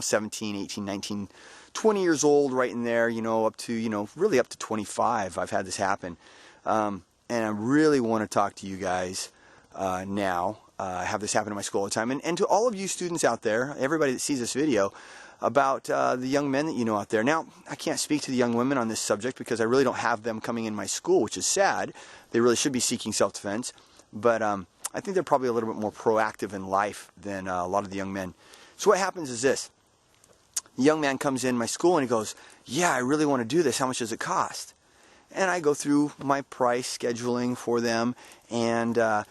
17, 18, 19, 20 years old, right in there, up to, really up to 25. I've had this happen. And I really want to talk to you guys now. I have this happen in my school all the time. And to all of you students out there, everybody that sees this video, about the young men that you know out there. Now, I can't speak to the young women on this subject because I really don't have them coming in my school, which is sad. They really should be seeking self-defense. But I think they're probably a little bit more proactive in life than a lot of the young men. So what happens is this. The young man comes in my school and he goes, yeah, I really want to do this. How much does it cost? And I go through my price scheduling for them. And, they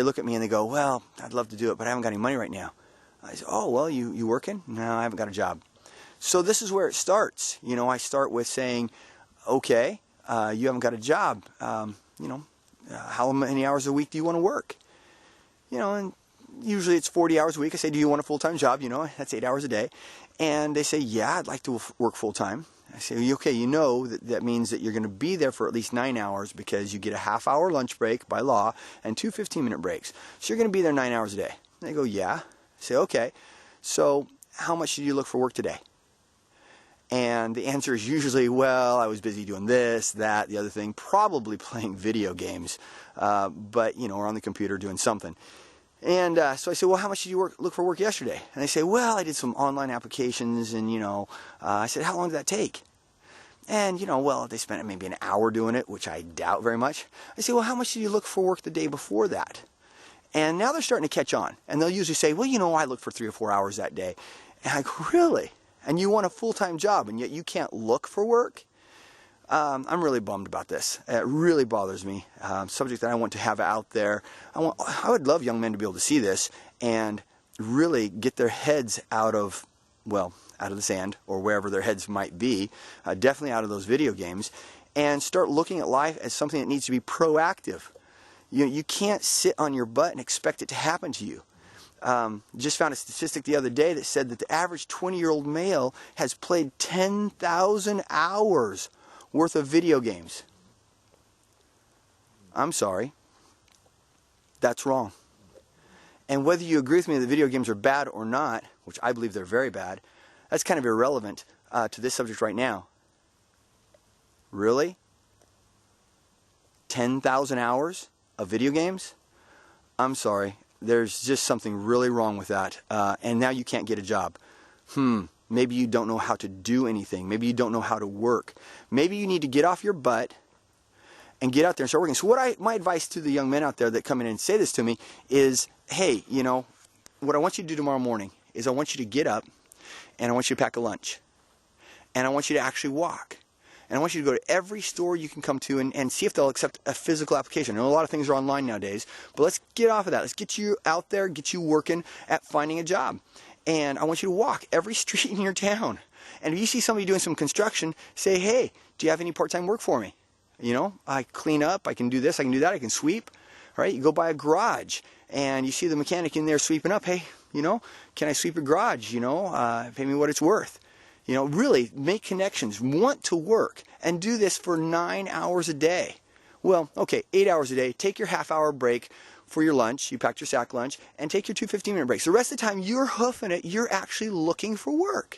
look at me and they go, well, I'd love to do it, but I haven't got any money right now. I say, oh, well, you working? No, I haven't got a job. So this is where it starts. I start with saying, okay, you haven't got a job. How many hours a week do you want to work? And usually it's 40 hours a week. I say, do you want a full-time job? That's 8 hours a day. And they say, yeah, I'd like to work full-time. I say, okay, that means that you're going to be there for at least 9 hours because you get a half-hour lunch break by law and 2 15-minute breaks. So you're going to be there 9 hours a day. And they go, yeah. I say, okay, so how much did you look for work today? And the answer is usually, well, I was busy doing this, that, the other thing, probably playing video games, but, or on the computer doing something. And so I say, well, how much did you look for work yesterday? And they say, well, I did some online applications, and, I said, how long did that take? And, well, they spent maybe an hour doing it, which I doubt very much. I say, well, how much did you look for work the day before that? And now they're starting to catch on. And they'll usually say, well, I looked for 3 or 4 hours that day. And I go, really? And you want a full-time job, and yet you can't look for work? I'm really bummed about this. It really bothers me. Subject that I want to have out there. I would love young men to be able to see this and really get their heads out of the sand, or wherever their heads might be, definitely out of those video games, and start looking at life as something that needs to be proactive. You can't sit on your butt and expect it to happen to you. Just found a statistic the other day that said that the average 20-year-old male has played 10,000 hours worth of video games. I'm sorry. That's wrong. And whether you agree with me that video games are bad or not, which I believe they're very bad, that's kind of irrelevant to this subject right now. Really? 10,000 hours of video games? I'm sorry. There's just something really wrong with that. And now you can't get a job. Maybe you don't know how to do anything. Maybe you don't know how to work. Maybe you need to get off your butt and get out there and start working. So my advice to the young men out there that come in and say this to me is, hey, what I want you to do tomorrow morning is I want you to get up and I want you to pack a lunch. And I want you to actually walk. And I want you to go to every store you can come to and see if they'll accept a physical application. I know a lot of things are online nowadays, but let's get off of that. Let's get you out there, get you working at finding a job. And I want you to walk every street in your town. And if you see somebody doing some construction, say, hey, do you have any part-time work for me? I clean up, I can do this, I can do that, I can sweep. Right? You go by a garage and you see the mechanic in there sweeping up. Hey, can I sweep your garage? Pay me what it's worth. Really make connections, want to work, and do this for 9 hours a day. Well, okay, 8 hours a day. Take your half-hour break for your lunch. You packed your sack lunch, and take your 2 15-minute breaks. The rest of the time, you're hoofing it. You're actually looking for work.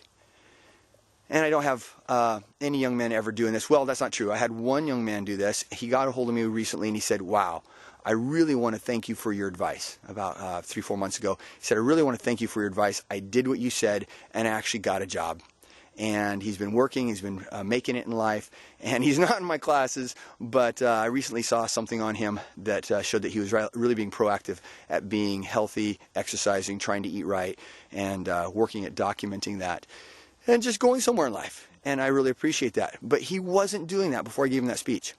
And I don't have any young men ever doing this. Well, that's not true. I had one young man do this. He got a hold of me recently, and he said, wow, I really want to thank you for your advice. About 3 or 4 months ago, he said, I really want to thank you for your advice. I did what you said, and I actually got a job. And he's been working, he's been making it in life, and he's not in my classes, but I recently saw something on him that showed that he was really being proactive at being healthy, exercising, trying to eat right, and working at documenting that, and just going somewhere in life. And I really appreciate that. But he wasn't doing that before I gave him that speech.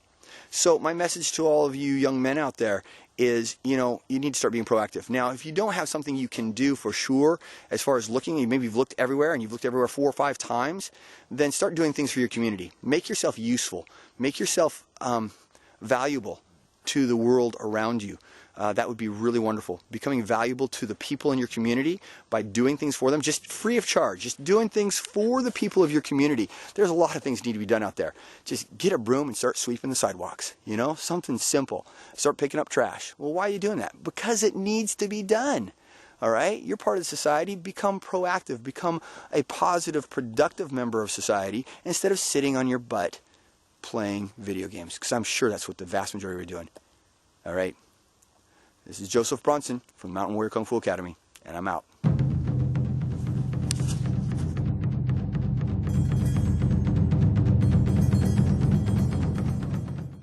So my message to all of you young men out there is, you need to start being proactive. Now, if you don't have something you can do for sure, as far as looking, maybe you've looked everywhere and you've looked everywhere 4 or 5 times, then start doing things for your community. Make yourself useful. Make yourself valuable to the world around you. That would be really wonderful. Becoming valuable to the people in your community by doing things for them, just free of charge, just doing things for the people of your community. There's a lot of things that need to be done out there. Just get a broom and start sweeping the sidewalks, something simple. Start picking up trash. Well, why are you doing that? Because it needs to be done. All right? You're part of society. Become proactive. Become a positive, productive member of society instead of sitting on your butt playing video games, because I'm sure that's what the vast majority are doing. All right? This is Joseph Brunson from Mountain Warrior Kung Fu Academy, and I'm out.